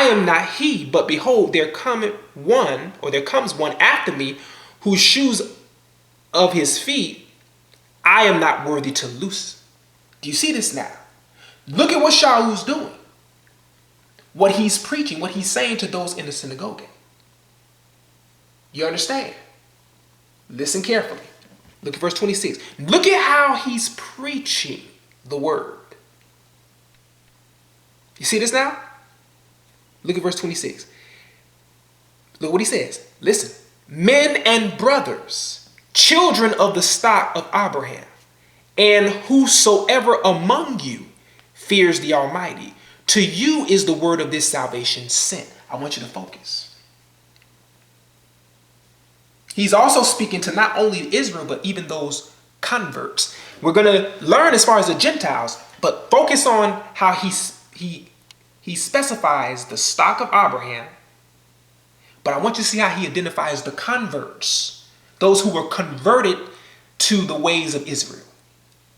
I am not he, but behold, there comes one after me, whose shoes of his feet I am not worthy to loose. Do you see this now? Look at what Shaul's doing. What he's preaching, what he's saying to those in the synagogue. You understand? Listen carefully. Look at verse 26. Look at how he's preaching the word. You see this now? Look at verse 26. Look what he says. Listen. Men and brothers, children of the stock of Abraham, and whosoever among you fears the Almighty, to you is the word of this salvation sent. I want you to focus. He's also speaking to not only Israel, but even those converts. We're going to learn as far as the Gentiles, but focus on how he specifies the stock of Abraham. But I want you to see how he identifies the converts, those who were converted to the ways of Israel.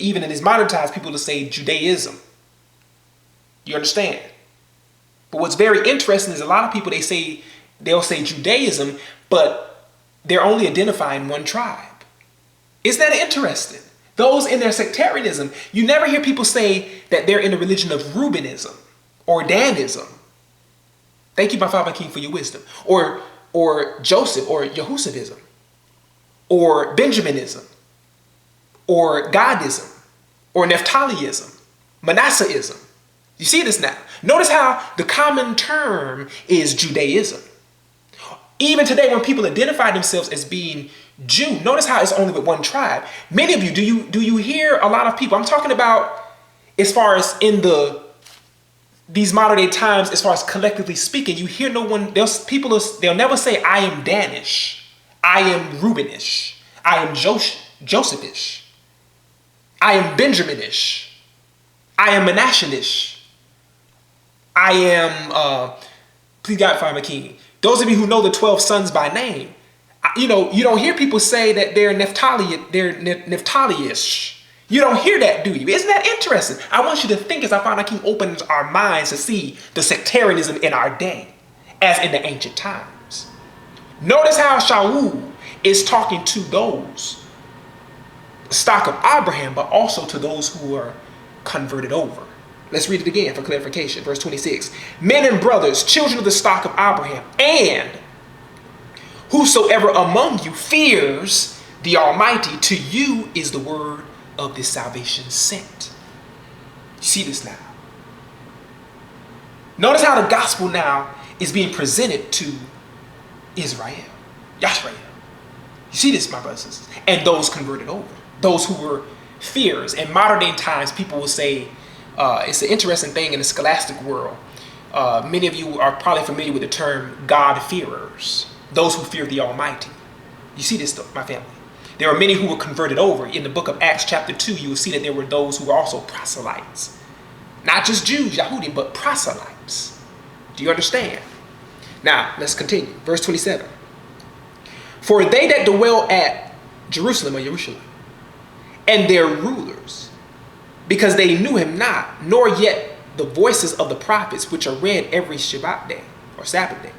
Even in his modern times, people will say Judaism. You understand? But what's very interesting is a lot of people, they'll say Judaism, but they're only identifying one tribe. Isn't that interesting? Those in their sectarianism, you never hear people say that they're in the religion of Reubenism or Danism. Thank you, my Father King, for your wisdom. Or Joseph or Yehusafism or Benjaminism or Godism or Naphtaliism, Manasseh-ism. You see this now. Notice how the common term is Judaism. Even today, when people identify themselves as being Jew, notice how it's only with one tribe. Many of you, do you hear a lot of people? I'm talking about as far as in these modern day times, as far as collectively speaking, you hear no one. They'll never say I am Danish, I am Reubenish, I am Josephish, I am Benjaminish, I am Menashenish, I am, please God, Father King. Those of you who know the 12 sons by name, you don't hear people say that they're Naphtali-ish. You don't hear that, do you? Isn't that interesting? I want you to think as our Father King opens our minds to see the sectarianism in our day, as in the ancient times. Notice how Shaul is talking to those stock of Abraham, but also to those who are converted over. Let's read it again for clarification. Verse 26. Men and brothers, children of the stock of Abraham, and whosoever among you fears the Almighty, to you is the word of this salvation sent. You see this now. Notice how the gospel now is being presented to Israel, Yashrael. You see this, my brothers and sisters, and those converted over, those who were fearers. In modern day times, people will say, it's an interesting thing in the scholastic world. Many of you are probably familiar with the term God-fearers, those who fear the Almighty. You see this, my family. There are many who were converted over. In the book of Acts chapter 2, you will see that there were those who were also proselytes. Not just Jews, Yahudi, but proselytes. Do you understand? Now, let's continue. Verse 27. For they that dwell at Jerusalem or Jerusalem, and their rulers, because they knew him not, nor yet the voices of the prophets, which are read every Shabbat day or Sabbath day,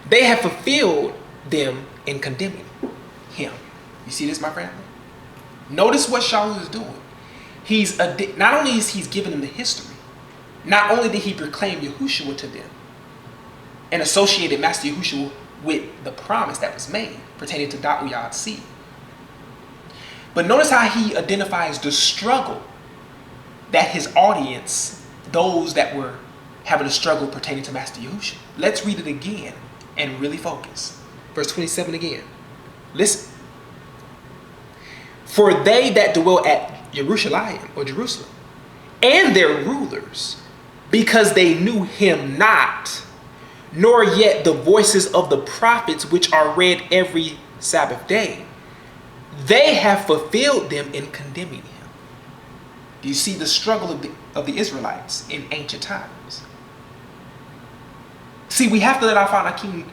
they have fulfilled them in condemning him. You see this, my friend? Notice what Shaul is doing. Not only is he giving them the history, not only did he proclaim Yahushua to them and associated Master Yahushua with the promise that was made pertaining to Da'uyad's seed, but notice how he identifies the struggle that his audience, those that were having a struggle pertaining to Master Yahushua. Let's read it again and really focus. Verse 27 again. Listen. For they that dwell at Jerusalem or Jerusalem, and their rulers, because they knew him not, nor yet the voices of the prophets which are read every Sabbath day, they have fulfilled them in condemning him. Do you see the struggle of the Israelites in ancient times? See, we have to let our Father King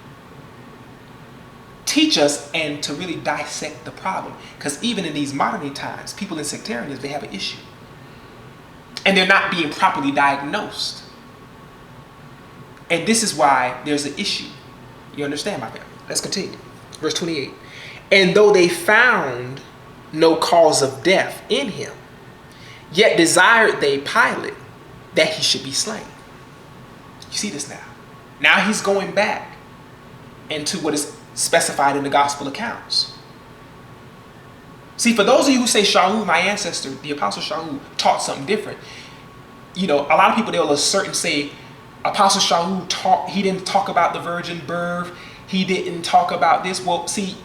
teach us and to really dissect the problem. Because even in these modern day times, people in sectarianism, they have an issue. And they're not being properly diagnosed. And this is why there's an issue. You understand, my family? Let's continue. Verse 28. And though they found no cause of death in him, yet desired they Pilate that he should be slain. You see this now? Now he's going back into what is specified in the gospel accounts. See, for those of you who say Shaul, my ancestor, the Apostle Shaul, taught something different, you know, a lot of people, they'll assert and say, Apostle Shaul taught, he didn't talk about the virgin birth, he didn't talk about this. Well, see,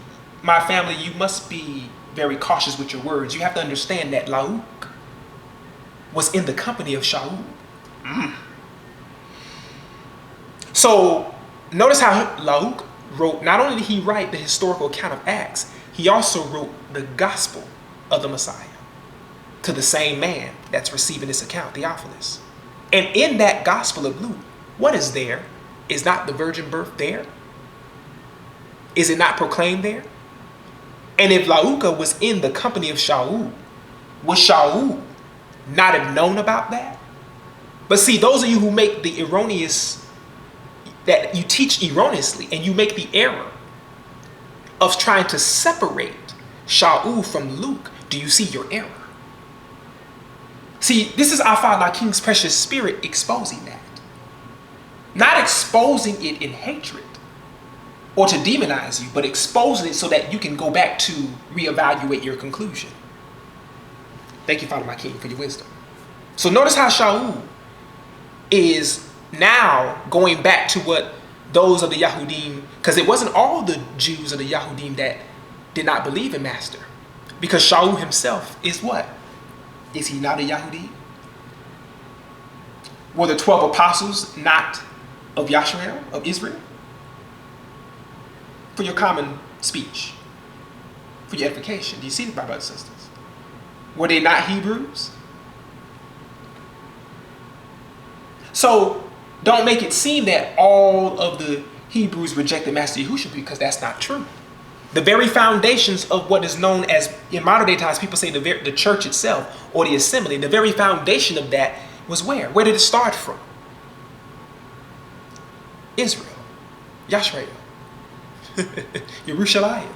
my family, you must be very cautious with your words. You have to understand that Lauk was in the company of Shaul. So notice how Lauk wrote, not only did he write the historical account of Acts, he also wrote the gospel of the Messiah to the same man that's receiving this account, Theophilus. And in that gospel of Luke, what is there? Is not the virgin birth there? Is it not proclaimed there? And if Lauka was in the company of Shaul, would Shaul not have known about that? But see, those of you who make the erroneous, that you teach erroneously, and you make the error of trying to separate Shaul from Luke, do you see your error? See, this is our Father, our King's precious Spirit exposing that. Not exposing it in hatred or to demonize you, but exposing it so that you can go back to reevaluate your conclusion. Thank you, Father, my King, for your wisdom. So notice how Shaul is now going back to what those of the Yahudim, because it wasn't all the Jews of the Yahudim that did not believe in Master. Because Shaul himself is what? Is he not a Yahudi? Were the 12 apostles not of Yashrael, of Israel? For your common speech, for your edification. Do you see this, my brothers and sisters? Were they not Hebrews? So don't make it seem that all of the Hebrews rejected Master Yahushua, because that's not true. The very foundations of what is known as, in modern day times, people say the church itself or the assembly, the very foundation of that was where? Where did it start from? Israel, Yashrael, Yerushalayim.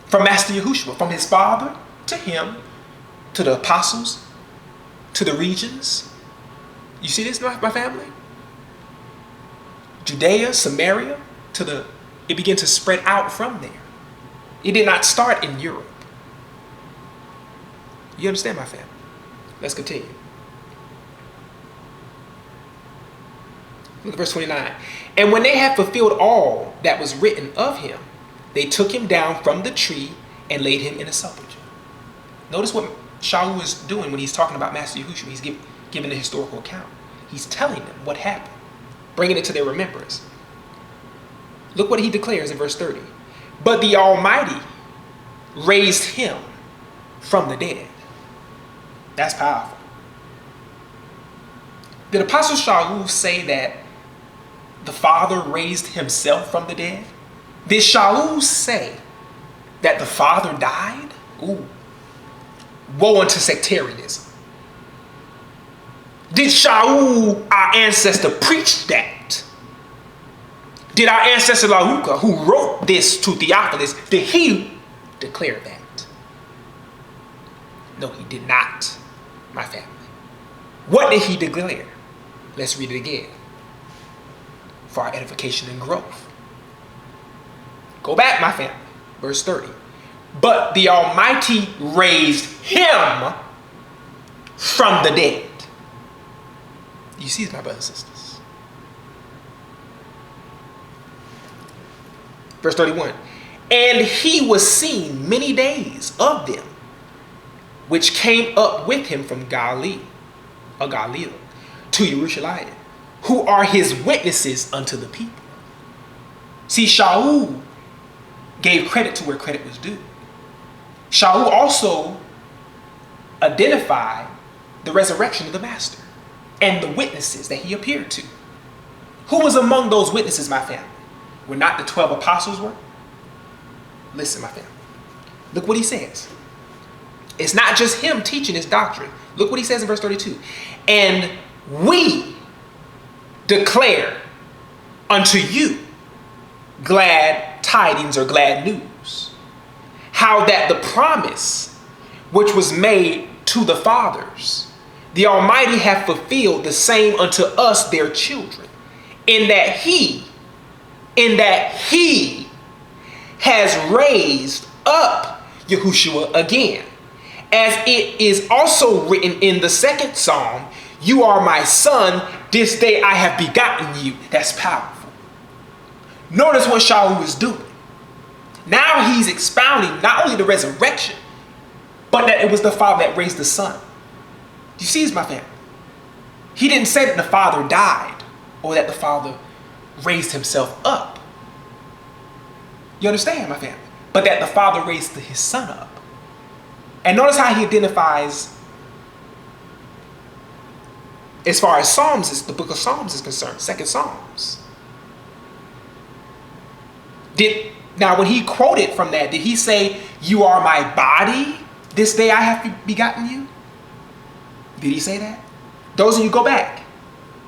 From Master Yahushua, from his father to him, to the apostles, to the regions. You see this, my family? Judea, Samaria, it began to spread out from there. It did not start in Europe. You understand, my family? Let's continue. Look at verse 29. And when they had fulfilled all that was written of him, they took him down from the tree and laid him in a sepulchre. Notice what Shaul is doing when he's talking about Master Yahushua. He's giving the historical account. He's telling them what happened, bringing it to their remembrance. Look what he declares in verse 30. But the Almighty raised him from the dead. That's powerful. Did Apostle Shaul say that the Father raised himself from the dead? Did Shaul say that the Father died? Ooh. Woe unto sectarianism. Did Shaul, our ancestor, preach that? Did our ancestor Lauka, who wrote this to Theophilus, did he declare that? No, he did not, my family. What did he declare? Let's read it again for our edification and growth. Go back, my family. Verse 30. But the Almighty raised him from the dead. You see this, my brothers and sisters? Verse 31. And he was seen many days of them, which came up with him from Galilee, to Yerushalayim, who are his witnesses unto the people. See, Shaul gave credit to where credit was due. Shaul also identified the resurrection of the Master and the witnesses that he appeared to. Who was among those witnesses, my family? Were not the 12 apostles were? Listen, my family. Look what he says. It's not just him teaching his doctrine. Look what he says in verse 32. And we declare unto you glad tidings or glad news, how that the promise which was made to the fathers, the Almighty hath fulfilled the same unto us their children, in that he has raised up Yahushua again, as it is also written in the second psalm, you are my son, this day I have begotten you. That's powerful. Notice what Shaul is doing. Now he's expounding not only the resurrection, but that it was the Father that raised the Son. Do you see this, my family? He didn't say that the Father died or that the Father raised himself up. You understand, my family? But that the Father raised his Son up. And notice how he identifies, as far as Psalms, the book of Psalms is concerned, second Psalms. Now, when he quoted from that, did he say, you are my body, this day I have begotten you? Did he say that? Those of you go back,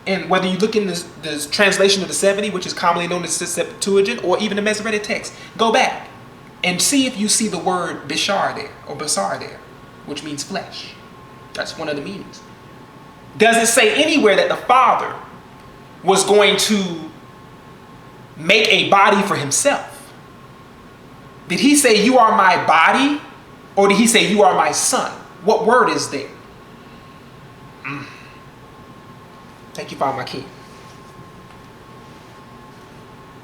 and whether you look in the translation of the 70, which is commonly known as the Septuagint, or even the Masoretic text, go back and see if you see the word bishar there, or basar there, which means flesh. That's one of the meanings. Does it say anywhere that the Father was going to make a body for himself? Did he say, you are my body? Or did he say, you are my son? What word is there? Thank you, Father, my King.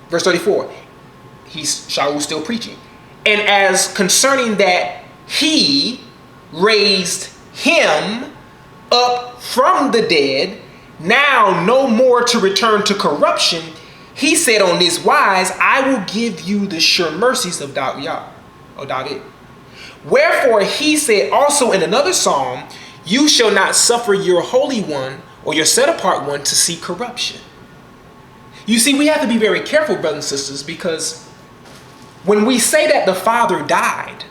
Verse 34. Shaul still preaching. And as concerning that he raised him up from the dead, now no more to return to corruption, he said on this wise, I will give you the sure mercies of David. Wherefore he said also in another psalm, you shall not suffer your holy one or your set apart one to see corruption. You see, we have to be very careful, brothers and sisters, because when we say that the Father died,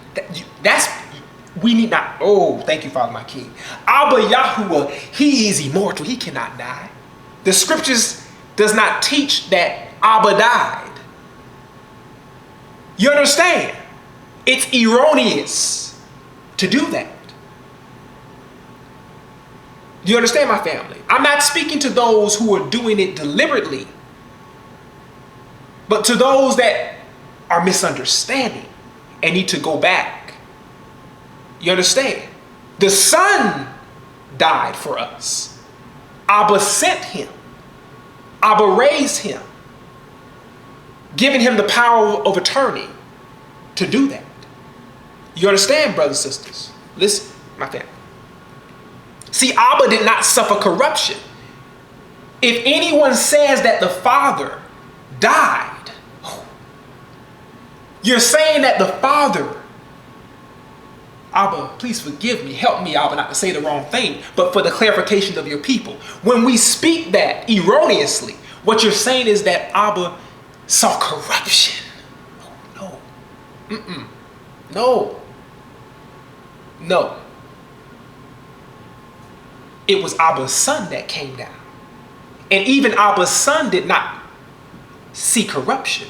we need not, thank you, Father, my King. Abba Yahuwah, he is immortal. He cannot die. The scriptures does not teach that Abba died. You understand? It's erroneous to do that. Do you understand, my family? I'm not speaking to those who are doing it deliberately, but to those that are misunderstanding and need to go back. You understand? The Son died for us. Abba sent him. Abba raised him, giving him the power of attorney to do that. You understand, brothers and sisters? Listen, my family. See, Abba did not suffer corruption. If anyone says that the Father died, you're saying that the Father, Abba, please forgive me, help me, Abba, not to say the wrong thing, but for the clarification of your people. When we speak that erroneously, what you're saying is that Abba saw corruption. Oh, no. No. It was Abba's son that came down. And even Abba's son did not see corruption.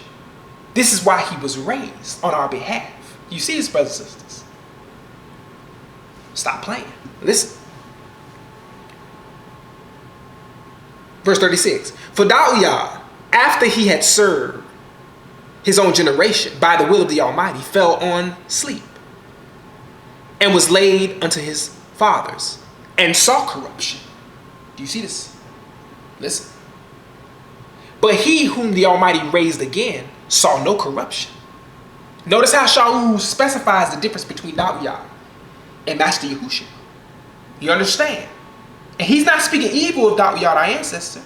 This is why he was raised on our behalf. You see this, brothers and sisters? Stop playing. Listen. Verse 36. For Dauyah, after he had served his own generation by the will of the Almighty, fell on sleep and was laid unto his fathers and saw corruption. Do you see this? Listen. But he whom the Almighty raised again saw no corruption. Notice how Shaul specifies the difference between Dauyah and Master Yahushua. You understand? And he's not speaking evil of Dauyah, our ancestor.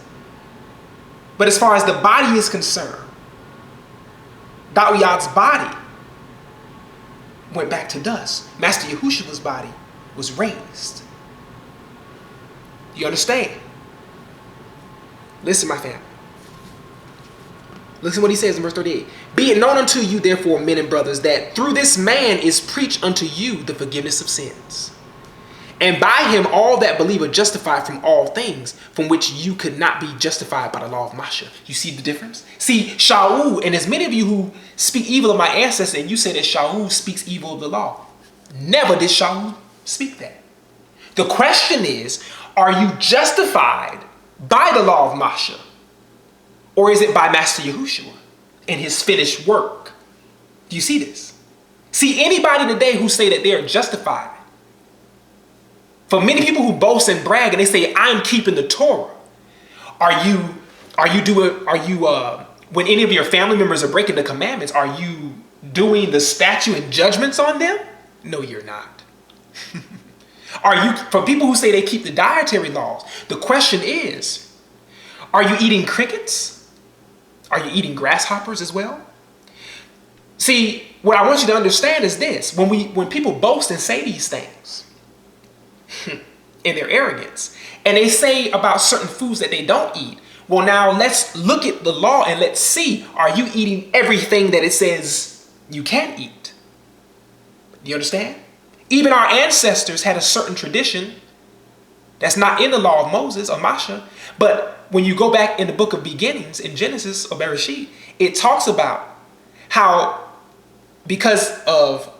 But as far as the body is concerned, Dauyah's body went back to dust. Master Yahushua's body was raised. You understand? Listen, my family. Listen what he says in verse 38. Be it known unto you, therefore, men and brothers, that through this man is preached unto you the forgiveness of sins. And by him all that believe are justified from all things from which you could not be justified by the law of Moshe. You see the difference? See, Shaul, and as many of you who speak evil of my ancestors, and you say that Shaul speaks evil of the law. Never did Shaul speak that. The question is, are you justified by the law of Moshe? Or is it by Master Yahushua and his finished work? Do you see this? See, anybody today who say that they are justified, for many people who boast and brag and they say, I'm keeping the Torah, when any of your family members are breaking the commandments, are you doing the statute and judgments on them? No, you're not. For people who say they keep the dietary laws, the question is, are you eating crickets? Are you eating grasshoppers as well? See, what I want you to understand is this. When people boast and say these things in their arrogance, and they say about certain foods that they don't eat, well, now let's look at the law and let's see, are you eating everything that it says you can't eat? Do you understand? Even our ancestors had a certain tradition that's not in the law of Moses or Masha, but when you go back in the book of beginnings in Genesis or Bereshit, it talks about how because of,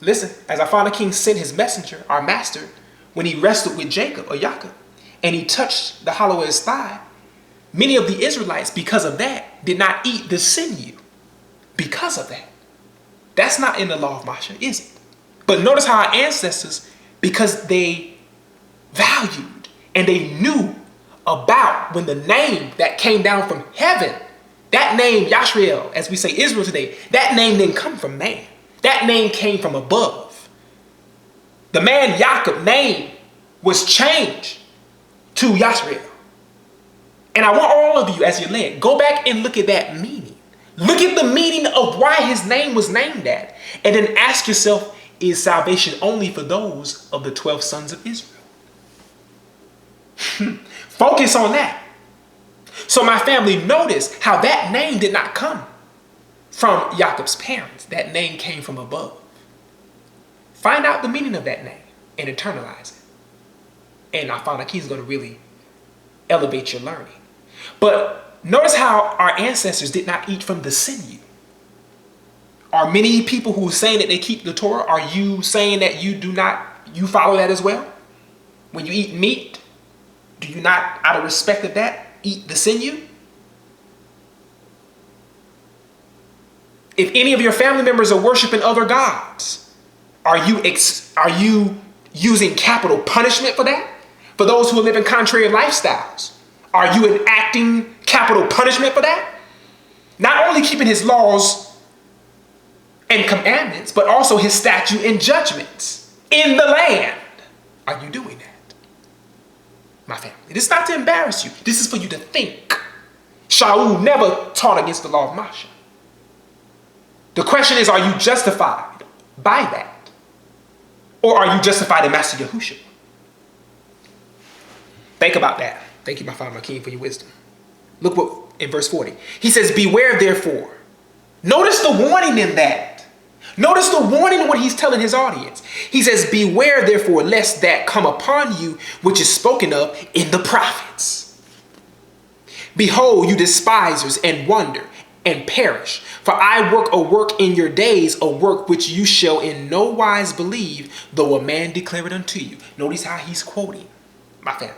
listen, as our father king sent his messenger, our master, when he wrestled with Jacob or Jacob, and he touched the hollow of his thigh, many of the Israelites, because of that, did not eat the sinew. Because of that. That's not in the law of Masha, is it? But notice how our ancestors, because they valued and they knew about when the name that came down from heaven, that name Yashriel, as we say Israel today, that name didn't come from man. That name came from above. The man Jacob name was changed to Yashriel. And I want all of you, as you led, go back and look at that meaning. Look at the meaning of why his name was named that. And then ask yourself, is salvation only for those of the 12 sons of Israel? Focus on that. So my family, notice how that name did not come from Jacob's parents. That name came from above. Find out the meaning of that name and internalize it. And our Father King is going to really elevate your learning. But notice how our ancestors did not eat from the sinew. Are many people who are saying that they keep the Torah, are you saying that you follow that as well? When you eat meat, do you not, out of respect of that, eat the sinew? If any of your family members are worshiping other gods, are you using capital punishment for that? For those who are living contrary lifestyles, are you enacting capital punishment for that? Not only keeping his laws and commandments, but also his statute and judgments in the land. Are you doing that? My family. This is not to embarrass you. This is for you to think. Shaul never taught against the law of Moshe. The question is, are you justified by that? Or are you justified in Master Yahushua? Think about that. Thank you, my Father, my King, for your wisdom. Look what in verse 40. He says, beware therefore. Notice the warning in that. Notice the warning in what he's telling his audience. He says, beware therefore lest that come upon you which is spoken of in the prophets. Behold, you despisers, and wonder and perish. For I work a work in your days, a work which you shall in no wise believe, though a man declare it unto you. Notice how he's quoting my family.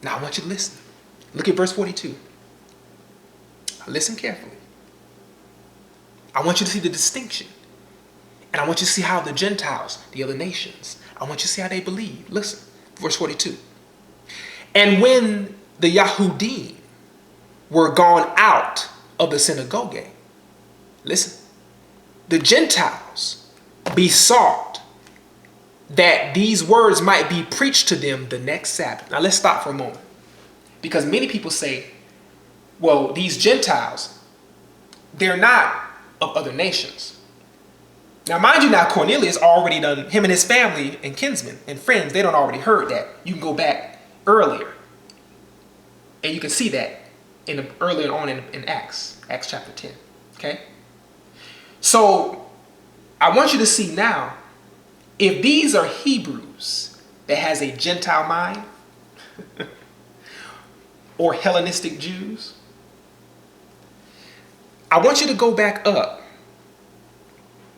Now I want you to listen. Look at verse 42. Listen carefully. I want you to see the distinction. And I want you to see how the Gentiles, the other nations, I want you to see how they believe. Listen, verse 42. And when the Yahudim were gone out of the synagogue, listen, the Gentiles besought that these words might be preached to them the next Sabbath. Now let's stop for a moment. Because many people say, well, these Gentiles, they're not of other nations. Now, mind you, now Cornelius already done, him and his family and kinsmen and friends, they don't already heard that. You can go back earlier. And you can see that earlier on in Acts chapter 10. Okay? So, I want you to see now If these are Hebrews that has a Gentile mind, or Hellenistic Jews, I want you to go back up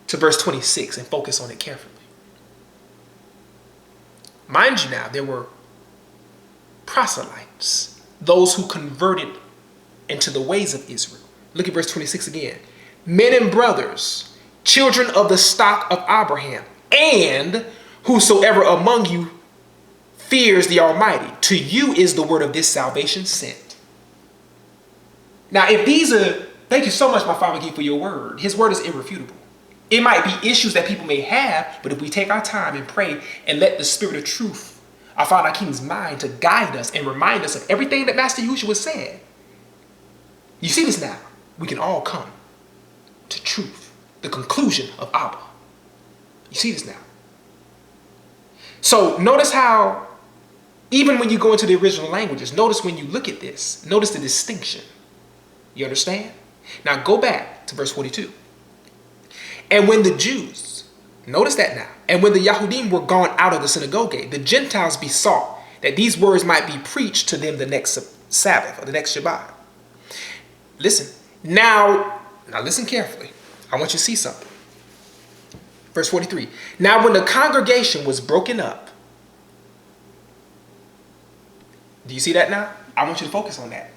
to verse 26 and focus on it carefully. Mind you now, there were proselytes, those who converted into the ways of Israel. Look at verse 26 again. Men and brothers, children of the stock of Abraham, and whosoever among you fears the Almighty, to you is the word of this salvation sent. Now, if these are, thank you so much, my Father, for your word. His word is irrefutable. It might be issues that people may have, but if we take our time and pray and let the Spirit of truth, our Father, our King's mind, to guide us and remind us of everything that Master Yahushua said, you see this now, we can all come to truth, the conclusion of Abba. You see this now. So notice how, even when you go into the original languages, notice when you look at this, notice the distinction. You understand? Now go back to verse 42. And when the Jews, notice that now, and when the Yahudim were gone out of the synagogue, the Gentiles besought that these words might be preached to them the next Sabbath or the next Shabbat. Listen. Now listen carefully. I want you to see something. Verse 43. Now when the congregation was broken up. Do you see that now? I want you to focus on that.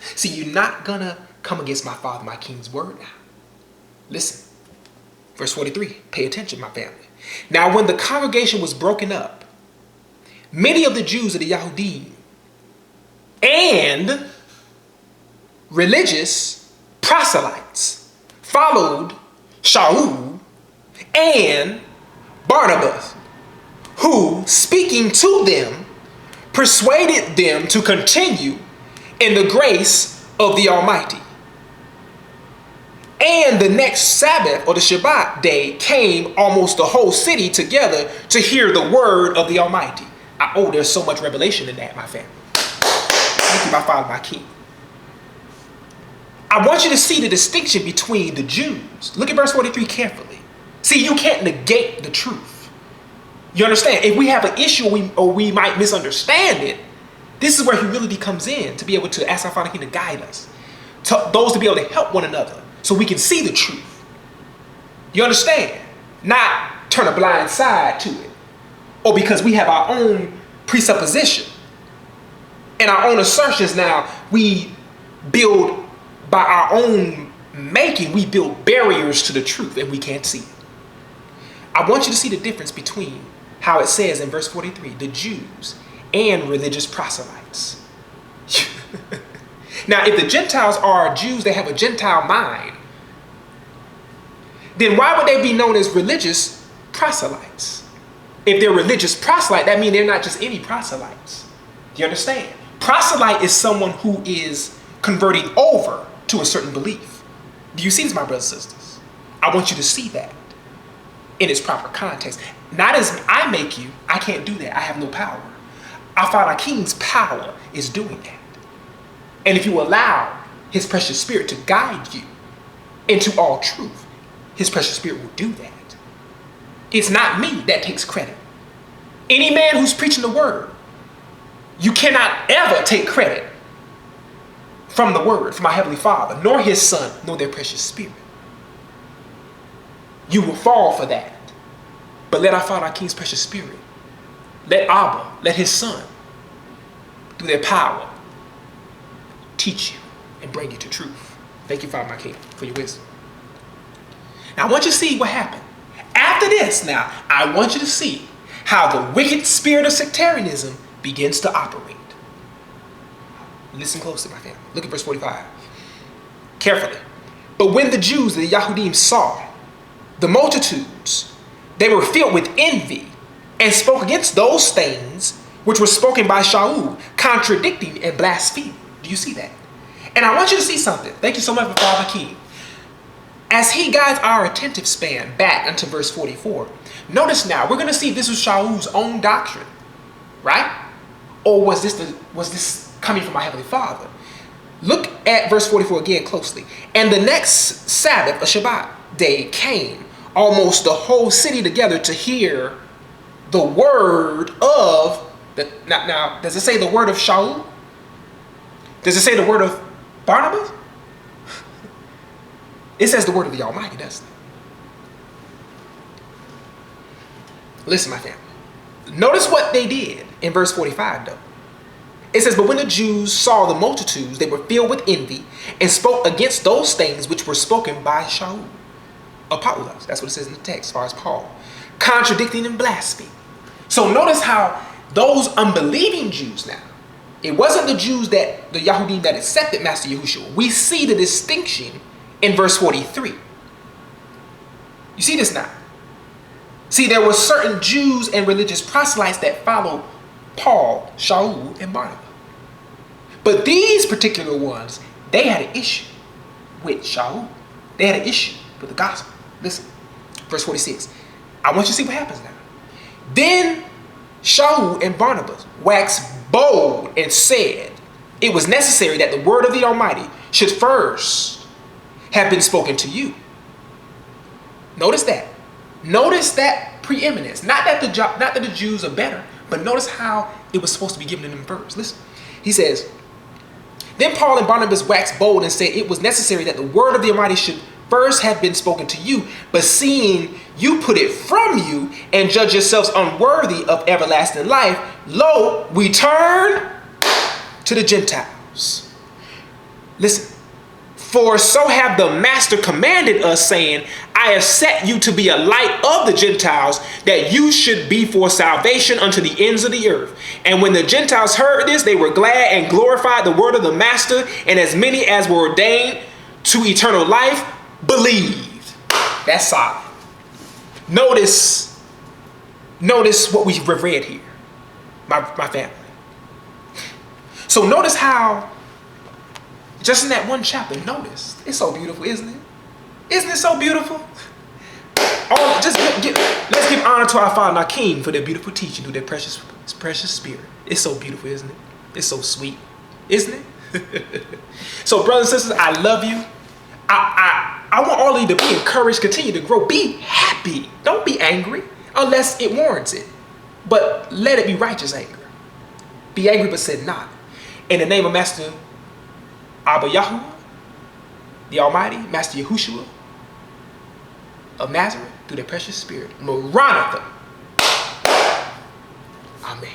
See, you're not going to come against my Father, my King's word now. Listen. Verse 43. Pay attention, my family. Now when the congregation was broken up, many of the Jews of the Yahudim and religious proselytes followed Shaul and Barnabas, who, speaking to them, persuaded them to continue in the grace of the Almighty. And the next Sabbath, or the Shabbat day, came almost the whole city together to hear the word of the Almighty. There's so much revelation in that, my family. Thank you, my Father, my King. I want you to see the distinction between the Jews. Look at verse 43 carefully. See, you can't negate the truth. You understand? If we have an issue or we might misunderstand it, this is where humility comes in, to be able to ask our Father King to guide us. To those to be able to help one another so we can see the truth. You understand? Not turn a blind side to it. Or because we have our own presupposition and our own assertions now, we build by our own making, we build barriers to the truth and we can't see it. I want you to see the difference between how it says in verse 43, the Jews and religious proselytes. Now, if the Gentiles are Jews, they have a Gentile mind, then why would they be known as religious proselytes? If they're religious proselyte, that means they're not just any proselytes. Do you understand? Proselyte is someone who is converting over to a certain belief. Do you see this, my brothers and sisters? I want you to see that in its proper context. Not as I make you, I can't do that. I have no power. Our Father King's power is doing that. And if you allow his precious Spirit to guide you into all truth, his precious Spirit will do that. It's not me that takes credit. Any man who's preaching the word, you cannot ever take credit from the word, from our Heavenly Father, nor his Son, nor their precious Spirit. You will fall for that. But let our Father, our King's precious Spirit, let Abba, let his Son, through their power, teach you and bring you to truth. Thank you, Father, my King, for your wisdom. Now, I want you to see what happened. After this, now, I want you to see how the wicked spirit of sectarianism begins to operate. Listen closely, my family. Look at verse 45. Carefully. But when the Jews, the Yahudim, saw the multitudes, they were filled with envy and spoke against those things which were spoken by Shaul, contradicting and blaspheming. Do you see that? And I want you to see something. Thank you so much, Father King. As he guides our attentive span back into verse 44, notice now, we're going to see if this was Shaul's own doctrine, right? Or was this coming from our Heavenly Father? Look at verse 44 again closely. And the next Sabbath, a Shabbat day, came almost the whole city together to hear the word of the. Now, does it say the word of Shaul? Does it say the word of Barnabas? It says the word of the Almighty, doesn't it? Listen, my family. Notice what they did in verse 45, though. It says, but when the Jews saw the multitudes, they were filled with envy and spoke against those things which were spoken by Shaul. Apollos, that's what it says in the text as far as Paul. Contradicting and blaspheming. So notice how those unbelieving Jews now, it wasn't the Jews that, the Yahudim that accepted Master Yahushua. We see the distinction in verse 43. You see this now? See, there were certain Jews and religious proselytes that followed Paul, Shaul, and Barnabas. But these particular ones, they had an issue with Shaul. They had an issue with the gospel. Listen, verse 46. I want you to see what happens now. Then Shaul and Barnabas waxed bold and said, it was necessary that the word of the Almighty should first have been spoken to you. Notice that. Notice that preeminence. Not that the Jews are better, but notice how it was supposed to be given in them first. Listen. He says, then Paul and Barnabas waxed bold and said, it was necessary that the word of the Almighty should first have been spoken to you, but seeing you put it from you and judge yourselves unworthy of everlasting life, lo, we turn to the Gentiles. Listen. For so have the Master commanded us, saying, I have set you to be a light of the Gentiles, that you should be for salvation unto the ends of the earth. And when the Gentiles heard this, they were glad and glorified the word of the Master, and as many as were ordained to eternal life believed. That's solid. Notice what we've read here, my family. So notice how, just in that one chapter, notice. It's so beautiful, isn't it? Isn't it so beautiful? Let's give honor to our Father and our King for their beautiful teaching through their precious spirit. It's so beautiful, isn't it? It's so sweet, isn't it? So, brothers and sisters, I love you. I want all of you to be encouraged, continue to grow. Be happy. Don't be angry unless it warrants it. But let it be righteous anger. Be angry but sin not. In the name of Master Abba Yahuwah, the Almighty, Master Yahushua of Nazareth, through the precious spirit, Maranatha. Amen.